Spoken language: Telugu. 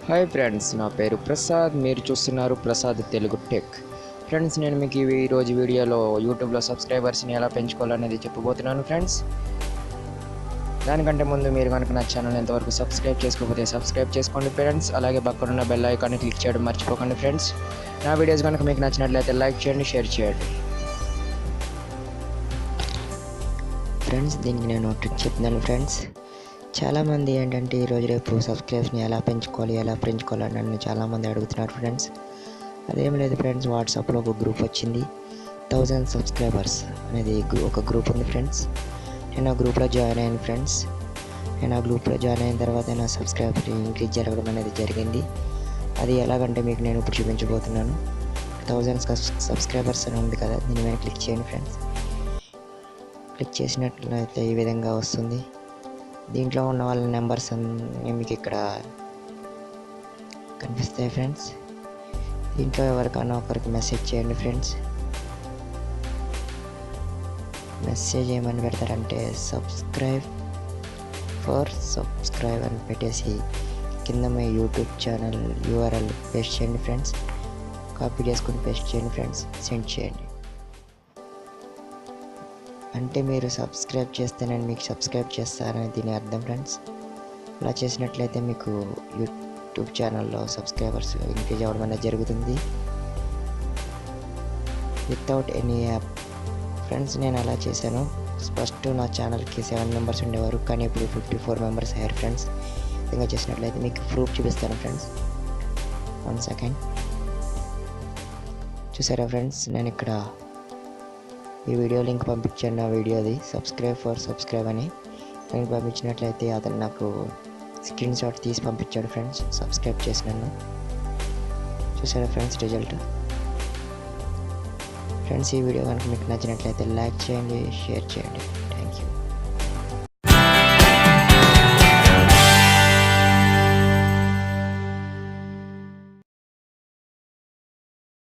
హాయ్ ఫ్రెండ్స్, నా పేరు ప్రసాద్. మీరు చూస్తున్నారు ప్రసాద్ తెలుగు టెక్. ఫ్రెండ్స్, నేను మీకు ఈరోజు వీడియోలో యూట్యూబ్లో సబ్స్క్రైబర్స్ని ఎలా పెంచుకోవాలనేది చెప్పబోతున్నాను ఫ్రెండ్స్. దానికంటే ముందు మీరు కనుక నా ఛానల్ ఎంతవరకు సబ్స్క్రైబ్ చేసుకోకపోతే సబ్స్క్రైబ్ చేసుకోండి ఫ్రెండ్స్. అలాగే పక్కనున్న బెల్ ఐకాన్ని క్లిక్ చేయడం మర్చిపోకండి ఫ్రెండ్స్. నా వీడియోస్ కనుక మీకు నచ్చినట్లయితే లైక్ చేయండి, షేర్ చేయండి ఫ్రెండ్స్. దీనికి నేను ట్రిక్ చెప్తున్నాను ఫ్రెండ్స్. చాలామంది ఏంటంటే ఈరోజు రేపు సబ్స్క్రైబ్స్ని ఎలా పెంచుకోవాలని నన్ను చాలామంది అడుగుతున్నారు ఫ్రెండ్స్. అదేం లేదు ఫ్రెండ్స్, వాట్సాప్లో ఒక గ్రూప్ వచ్చింది, 1000 సబ్స్క్రైబర్స్ అనేది ఒక గ్రూప్ ఉంది ఫ్రెండ్స్. నేను ఆ గ్రూప్లో జాయిన్ అయ్యాను ఫ్రెండ్స్. నేను ఆ గ్రూప్లో జాయిన్ అయిన తర్వాత నా సబ్స్క్రైబర్ ఇంక్రీజ్ జరగడం అనేది జరిగింది. అది ఎలాగంటే మీకు నేను ఇప్పుడు చూపించబోతున్నాను. 1000 సబ్స్క్రైబర్స్ అని ఉంది కదా, దీని మీద క్లిక్ చేయండి ఫ్రెండ్స్. క్లిక్ చేసినట్లయితే ఈ విధంగా వస్తుంది. దీంట్లో ఉన్న వాళ్ళ నెంబర్స్ అన్నీ మీకు ఇక్కడ కనిపిస్తాయి ఫ్రెండ్స్. దీంట్లో ఎవరికైనా ఒకరికి మెసేజ్ చేయండి ఫ్రెండ్స్. మెసేజ్ ఏమని పెడతారంటే సబ్స్క్రైబ్ అని పెట్టేసి కింద మీ యూట్యూబ్ ఛానల్ URL పేస్ట్ చేయండి ఫ్రెండ్స్. కాపీ చేసుకుని పేస్ట్ చేయండి ఫ్రెండ్స్, సెండ్ చేయండి. అంటే మీరు సబ్స్క్రైబ్ చేస్తే నేను మీకు సబ్స్క్రైబ్ చేస్తానని దీని అర్థం ఫ్రెండ్స్. అలా చేసినట్లయితే మీకు యూట్యూబ్ ఛానల్లో సబ్స్క్రైబర్స్ ఇంక్రీజ్ అవ్వడం అనేది జరుగుతుంది వితౌట్ ఎనీ యాప్ ఫ్రెండ్స్. నేను అలా చేశాను. ఫస్ట్ నా ఛానల్కి 7 మెంబర్స్ ఉండేవారు, కానీ ఇప్పుడు 54 మెంబర్స్ అయ్యారు ఫ్రెండ్స్. ఈ విధంగా చేసినట్లయితే మీకు ప్రూఫ్ చూపిస్తాను ఫ్రెండ్స్. 1 సెకండ్. చూసారా ఫ్రెండ్స్, నేను ఇక్కడ ఈ వీడియో లింక్ పంపించాను. నా వీడియోది సబ్స్క్రైబ్ అని లింక్ పంపించినట్లయితే అతను నాకు స్క్రీన్ షాట్ తీసి పంపించాడు ఫ్రెండ్స్, సబ్స్క్రైబ్ చేసినాను. చూసారా ఫ్రెండ్స్ రిజల్ట్. ఫ్రెండ్స్, ఈ వీడియో కనుక మీకు నచ్చినట్లయితే లైక్ చేయండి, షేర్ చేయండి.